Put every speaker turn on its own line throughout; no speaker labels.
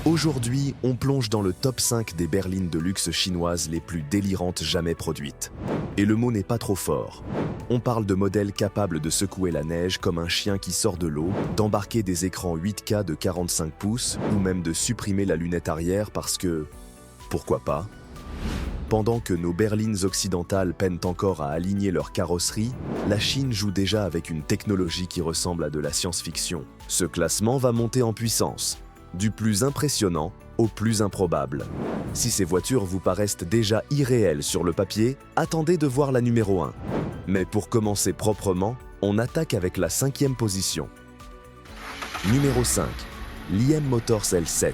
Aujourd'hui, on plonge dans le top 5 des berlines de luxe chinoises les plus délirantes jamais produites. Et le mot n'est pas trop fort. On parle de modèles capables de secouer la neige comme un chien qui sort de l'eau, d'embarquer des écrans 8K de 45 pouces ou même de supprimer la lunette arrière parce que... pourquoi pas? Pendant que nos berlines occidentales peinent encore à aligner leur carrosserie, la Chine joue déjà avec une technologie qui ressemble à de la science-fiction. Ce classement va monter en puissance, du plus impressionnant au plus improbable. Si ces voitures vous paraissent déjà irréelles sur le papier, attendez de voir la numéro 1. Mais pour commencer proprement, on attaque avec la 5e position. Numéro 5. L'IM Motors L7.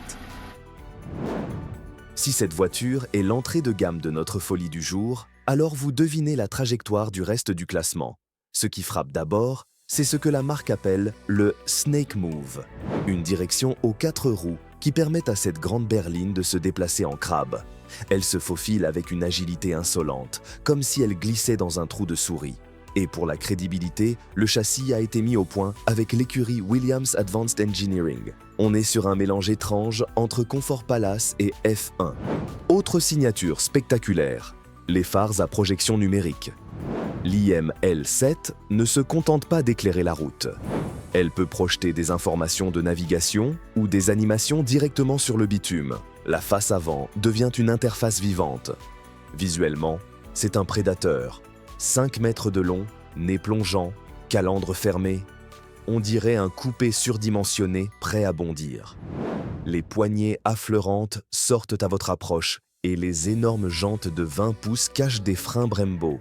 Si cette voiture est l'entrée de gamme de notre folie du jour, alors vous devinez la trajectoire du reste du classement. Ce qui frappe d'abord, c'est ce que la marque appelle le Snake Move, une direction aux 4 roues qui permet à cette grande berline de se déplacer en crabe. Elle se faufile avec une agilité insolente, comme si elle glissait dans un trou de souris. Et pour la crédibilité, le châssis a été mis au point avec l'écurie Williams Advanced Engineering. On est sur un mélange étrange entre Comfort Palace et F1. Autre signature spectaculaire, les phares à projection numérique. L'IM L7 ne se contente pas d'éclairer la route. Elle peut projeter des informations de navigation ou des animations directement sur le bitume. La face avant devient une interface vivante. Visuellement, c'est un prédateur. 5 mètres de long, nez plongeant, calandre fermé. On dirait un coupé surdimensionné prêt à bondir. Les poignées affleurantes sortent à votre approche et les énormes jantes de 20 pouces cachent des freins Brembo.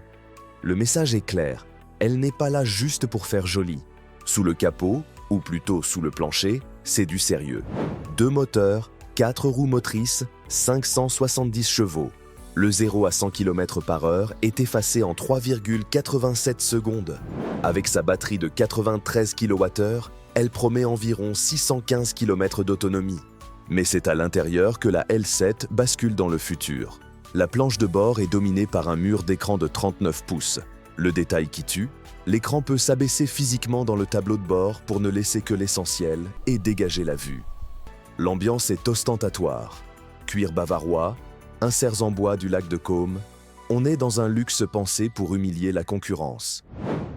Le message est clair, elle n'est pas là juste pour faire joli. Sous le capot, ou plutôt sous le plancher, c'est du sérieux. 2 moteurs, 4 roues motrices, 570 chevaux. Le 0 à 100 km/h est effacé en 3,87 secondes. Avec sa batterie de 93 kWh, elle promet environ 615 km d'autonomie. Mais c'est à l'intérieur que la L7 bascule dans le futur. La planche de bord est dominée par un mur d'écran de 39 pouces. Le détail qui tue, l'écran peut s'abaisser physiquement dans le tableau de bord pour ne laisser que l'essentiel et dégager la vue. L'ambiance est ostentatoire. Cuir bavarois, inserts en bois du lac de Caume, on est dans un luxe pensé pour humilier la concurrence.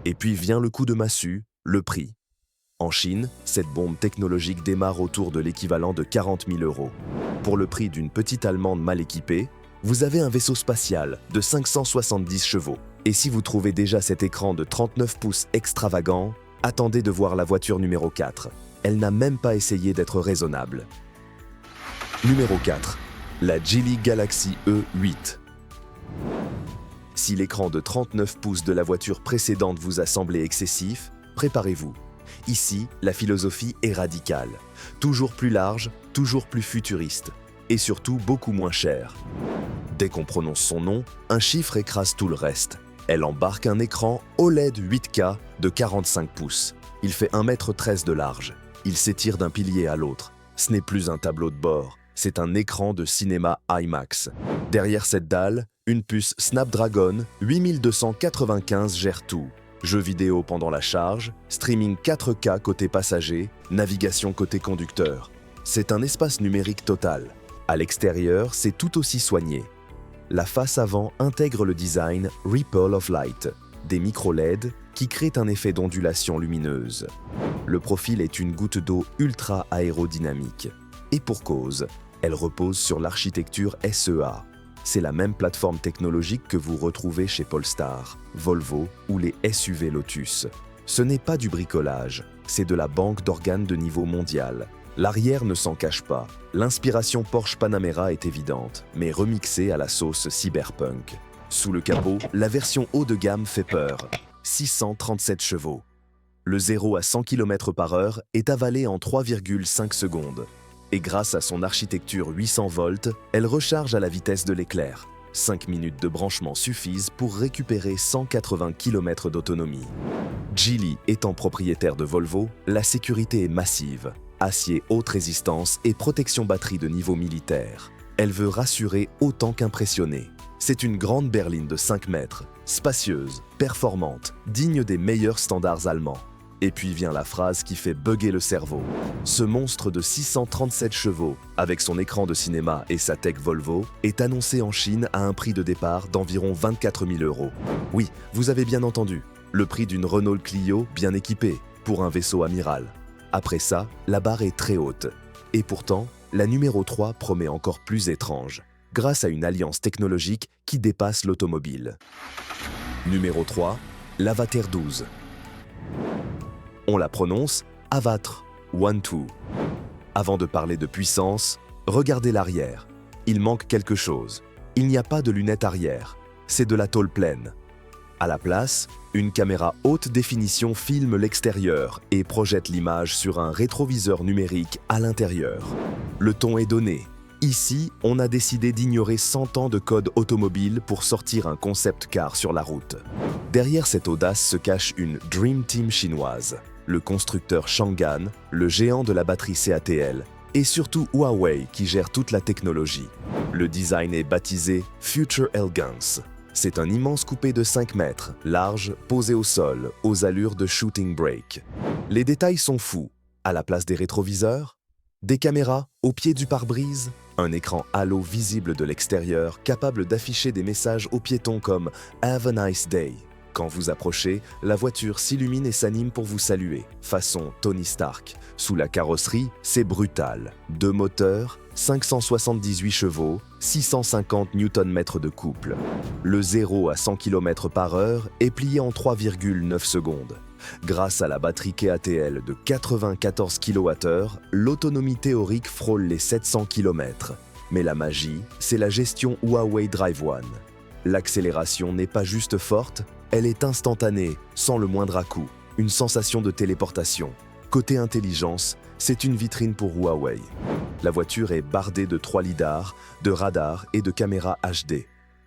Et puis vient le coup de massue, le prix. En Chine, cette bombe technologique démarre autour de l'équivalent de 40 000 €. Pour le prix d'une petite Allemande mal équipée, vous avez un vaisseau spatial de 570 chevaux. Et si vous trouvez déjà cet écran de 39 pouces extravagant, attendez de voir la voiture numéro 4. Elle n'a même pas essayé d'être raisonnable. Numéro 4. La Geely Galaxy E8. Si l'écran de 39 pouces de la voiture précédente vous a semblé excessif, préparez-vous. Ici, la philosophie est radicale. Toujours plus large, toujours plus futuriste. Et surtout beaucoup moins cher. Dès qu'on prononce son nom, un chiffre écrase tout le reste. Elle embarque un écran OLED 8K de 45 pouces. Il fait 1,13 m de large. Il s'étire d'un pilier à l'autre. Ce n'est plus un tableau de bord, c'est un écran de cinéma IMAX. Derrière cette dalle, une puce Snapdragon 8295 gère tout. Jeux vidéo pendant la charge, streaming 4K côté passager, navigation côté conducteur. C'est un espace numérique total. À l'extérieur, c'est tout aussi soigné. La face avant intègre le design Ripple of Light, des micro-LED qui créent un effet d'ondulation lumineuse. Le profil est une goutte d'eau ultra aérodynamique. Et pour cause, elle repose sur l'architecture SEA. C'est la même plateforme technologique que vous retrouvez chez Polestar, Volvo ou les SUV Lotus. Ce n'est pas du bricolage, c'est de la banque d'organes de niveau mondial. L'arrière ne s'en cache pas. L'inspiration Porsche Panamera est évidente, mais remixée à la sauce cyberpunk. Sous le capot, la version haut de gamme fait peur. 637 chevaux. Le 0 à 100 km/h est avalé en 3,5 secondes. Et grâce à son architecture 800 volts, elle recharge à la vitesse de l'éclair. 5 minutes de branchement suffisent pour récupérer 180 km d'autonomie. Geely étant propriétaire de Volvo, la sécurité est massive. Acier haute résistance et protection batterie de niveau militaire. Elle veut rassurer autant qu'impressionner. C'est une grande berline de 5 mètres, spacieuse, performante, digne des meilleurs standards allemands. Et puis vient la phrase qui fait bugger le cerveau. Ce monstre de 637 chevaux, avec son écran de cinéma et sa tech Volvo, est annoncé en Chine à un prix de départ d'environ 24 000 €. Oui, vous avez bien entendu, le prix d'une Renault Clio bien équipée, pour un vaisseau amiral. Après ça, la barre est très haute. Et pourtant, la numéro 3 promet encore plus étrange, grâce à une alliance technologique qui dépasse l'automobile. Numéro 3, l'Avatar 12. On la prononce Avatar 1-2. Avant de parler de puissance, regardez l'arrière. Il manque quelque chose. Il n'y a pas de lunettes arrière. C'est de la tôle pleine. À la place, une caméra haute définition filme l'extérieur et projette l'image sur un rétroviseur numérique à l'intérieur. Le ton est donné. Ici, on a décidé d'ignorer 100 ans de code automobile pour sortir un concept car sur la route. Derrière cette audace se cache une Dream Team chinoise, le constructeur Changan, le géant de la batterie CATL, et surtout Huawei qui gère toute la technologie. Le design est baptisé Future Elegance. C'est un immense coupé de 5 mètres, large, posé au sol, aux allures de shooting brake. Les détails sont fous. À la place des rétroviseurs, des caméras au pied du pare-brise, un écran halo visible de l'extérieur capable d'afficher des messages aux piétons comme « Have a nice day ». Quand vous approchez, la voiture s'illumine et s'anime pour vous saluer, façon Tony Stark. Sous la carrosserie, c'est brutal. 2 moteurs, 578 chevaux, 650 Nm de couple. Le 0 à 100 km/h est plié en 3,9 secondes. Grâce à la batterie CATL de 94 kWh, l'autonomie théorique frôle les 700 km. Mais la magie, c'est la gestion Huawei Drive One. L'accélération n'est pas juste forte, elle est instantanée, sans le moindre à-coup, une sensation de téléportation. Côté intelligence, c'est une vitrine pour Huawei. La voiture est bardée de 3 lidars, de radars et de caméras HD.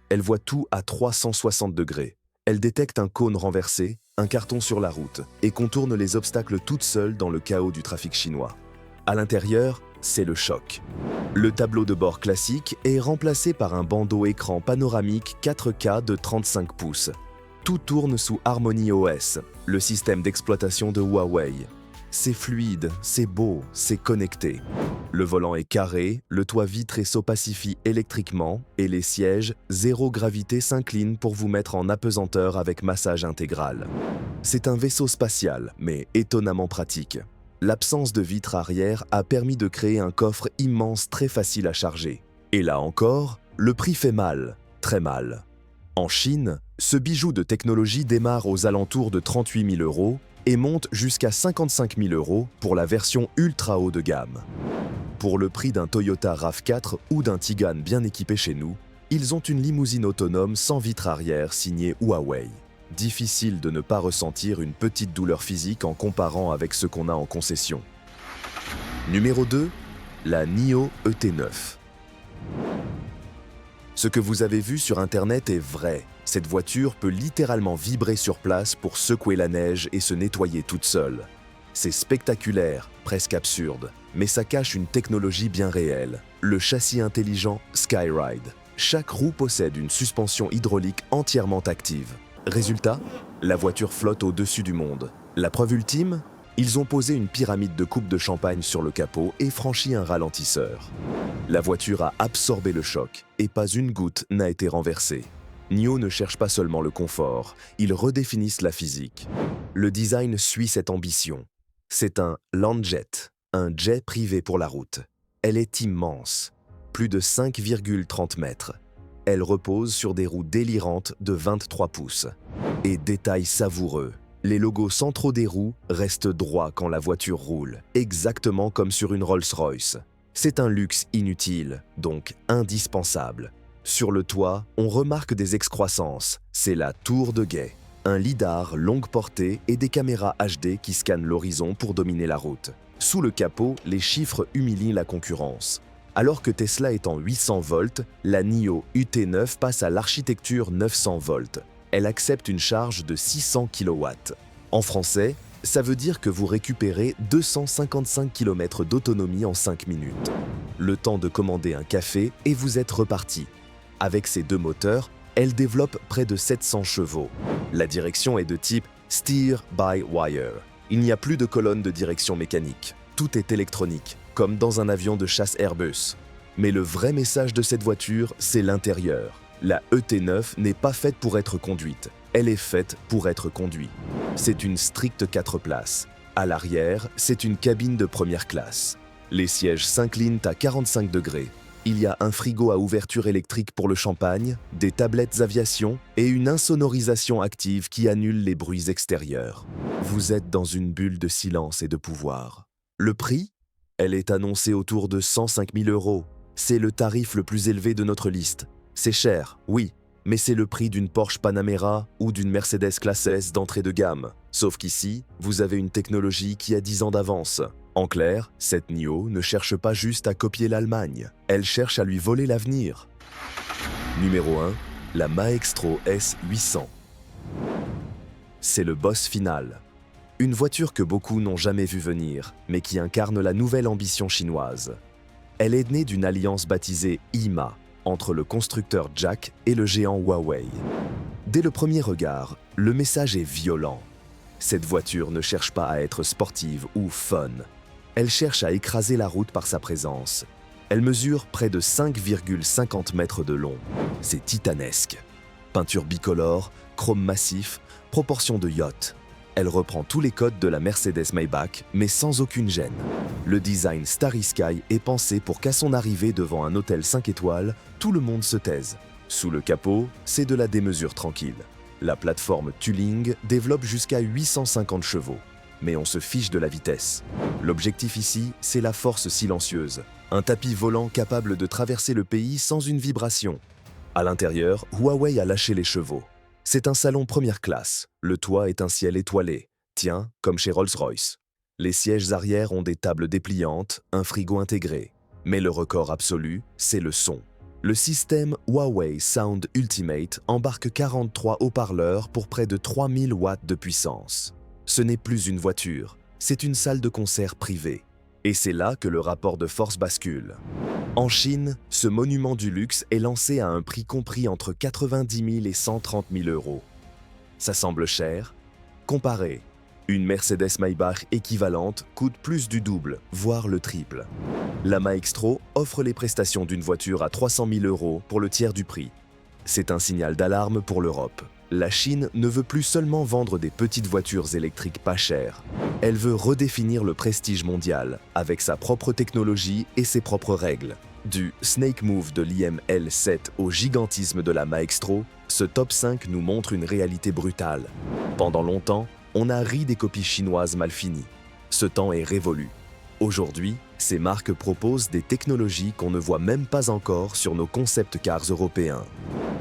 Elle voit tout à 360 degrés. Elle détecte un cône renversé, un carton sur la route et contourne les obstacles toute seule dans le chaos du trafic chinois. À l'intérieur, c'est le choc. Le tableau de bord classique est remplacé par un bandeau écran panoramique 4K de 35 pouces. Tout tourne sous Harmony OS, le système d'exploitation de Huawei. C'est fluide, c'est beau, c'est connecté. Le volant est carré, le toit vitré s'opacifie électriquement et les sièges zéro gravité s'inclinent pour vous mettre en apesanteur avec massage intégral. C'est un vaisseau spatial, mais étonnamment pratique. L'absence de vitre arrière a permis de créer un coffre immense très facile à charger. Et là encore, le prix fait mal, très mal. En Chine, ce bijou de technologie démarre aux alentours de 38 000 € et monte jusqu'à 55 000 € pour la version ultra haut de gamme. Pour le prix d'un Toyota RAV4 ou d'un Tigane bien équipé chez nous, ils ont une limousine autonome sans vitre arrière signée Huawei. Difficile de ne pas ressentir une petite douleur physique en comparant avec ce qu'on a en concession. Numéro 2, la NIO ET9. Ce que vous avez vu sur Internet est vrai. Cette voiture peut littéralement vibrer sur place pour secouer la neige et se nettoyer toute seule. C'est spectaculaire, presque absurde, mais ça cache une technologie bien réelle, le châssis intelligent Skyride. Chaque roue possède une suspension hydraulique entièrement active. Résultat, la voiture flotte au-dessus du monde. La preuve ultime ? Ils ont posé une pyramide de coupe de champagne sur le capot et franchi un ralentisseur. La voiture a absorbé le choc et pas une goutte n'a été renversée. NIO ne cherche pas seulement le confort, ils redéfinissent la physique. Le design suit cette ambition. C'est un Landjet, un jet privé pour la route. Elle est immense, plus de 5,30 mètres. Elle repose sur des roues délirantes de 23 pouces. Et détail savoureux, les logos centraux des roues restent droits quand la voiture roule, exactement comme sur une Rolls-Royce. C'est un luxe inutile, donc indispensable. Sur le toit, on remarque des excroissances, c'est la tour de guet. Un lidar longue portée et des caméras HD qui scannent l'horizon pour dominer la route. Sous le capot, les chiffres humilient la concurrence. Alors que Tesla est en 800 volts, la NIO ET9 passe à l'architecture 900 volts. Elle accepte une charge de 600 kW. En français, ça veut dire que vous récupérez 255 km d'autonomie en 5 minutes. Le temps de commander un café et vous êtes reparti. Avec ces 2 moteurs, elle développe près de 700 chevaux. La direction est de type Steer-by-Wire. Il n'y a plus de colonne de direction mécanique. Tout est électronique, comme dans un avion de chasse Airbus. Mais le vrai message de cette voiture, c'est l'intérieur. La ET9 n'est pas faite pour être conduite. Elle est faite pour être conduite. C'est une stricte 4 places. À l'arrière, c'est une cabine de première classe. Les sièges s'inclinent à 45 degrés. Il y a un frigo à ouverture électrique pour le champagne, des tablettes aviation et une insonorisation active qui annule les bruits extérieurs. Vous êtes dans une bulle de silence et de pouvoir. Le prix? Elle est annoncée autour de 105 000 €. C'est le tarif le plus élevé de notre liste. C'est cher, oui, mais c'est le prix d'une Porsche Panamera ou d'une Mercedes Classe S d'entrée de gamme. Sauf qu'ici, vous avez une technologie qui a 10 ans d'avance. En clair, cette NIO ne cherche pas juste à copier l'Allemagne, elle cherche à lui voler l'avenir. Numéro 1, la Maextro S800. C'est le boss final. Une voiture que beaucoup n'ont jamais vue venir, mais qui incarne la nouvelle ambition chinoise. Elle est née d'une alliance baptisée IMA, entre le constructeur Jack et le géant Huawei. Dès le premier regard, le message est violent. Cette voiture ne cherche pas à être sportive ou fun. Elle cherche à écraser la route par sa présence. Elle mesure près de 5,50 mètres de long. C'est titanesque. Peinture bicolore, chrome massif, proportion de yacht. Elle reprend tous les codes de la Mercedes Maybach, mais sans aucune gêne. Le design Starry Sky est pensé pour qu'à son arrivée devant un hôtel 5 étoiles, tout le monde se taise. Sous le capot, c'est de la démesure tranquille. La plateforme Tuling développe jusqu'à 850 chevaux. Mais on se fiche de la vitesse. L'objectif ici, c'est la force silencieuse. Un tapis volant capable de traverser le pays sans une vibration. À l'intérieur, Huawei a lâché les chevaux. C'est un salon première classe. Le toit est un ciel étoilé. Tiens, comme chez Rolls-Royce. Les sièges arrière ont des tables dépliantes, un frigo intégré. Mais le record absolu, c'est le son. Le système Huawei Sound Ultimate embarque 43 haut-parleurs pour près de 3000 watts de puissance. Ce n'est plus une voiture, c'est une salle de concert privée. Et c'est là que le rapport de force bascule. En Chine, ce monument du luxe est lancé à un prix compris entre 90 000 et 130 000 €. Ça semble cher? Comparez, une Mercedes Maybach équivalente coûte plus du double, voire le triple. La Maextro offre les prestations d'une voiture à 300 000 € pour le tiers du prix. C'est un signal d'alarme pour l'Europe. La Chine ne veut plus seulement vendre des petites voitures électriques pas chères. Elle veut redéfinir le prestige mondial avec sa propre technologie et ses propres règles. Du Snake Move de l'IM-L7 au gigantisme de la Maextro, ce top 5 nous montre une réalité brutale. Pendant longtemps, on a ri des copies chinoises mal finies. Ce temps est révolu. Aujourd'hui, ces marques proposent des technologies qu'on ne voit même pas encore sur nos concept cars européens.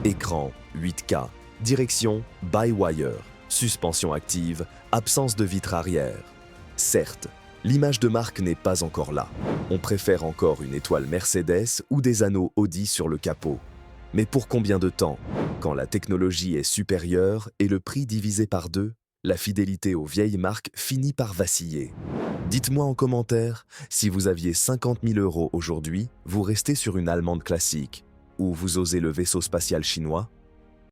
Écran 8K, direction by-wire, suspension active, absence de vitre arrière. Certes, l'image de marque n'est pas encore là. On préfère encore une étoile Mercedes ou des anneaux Audi sur le capot. Mais pour combien de temps? Quand la technologie est supérieure et le prix divisé par 2, la fidélité aux vieilles marques finit par vaciller. Dites-moi en commentaire, si vous aviez 50 000 € aujourd'hui, vous restez sur une allemande classique ou vous osez le vaisseau spatial chinois?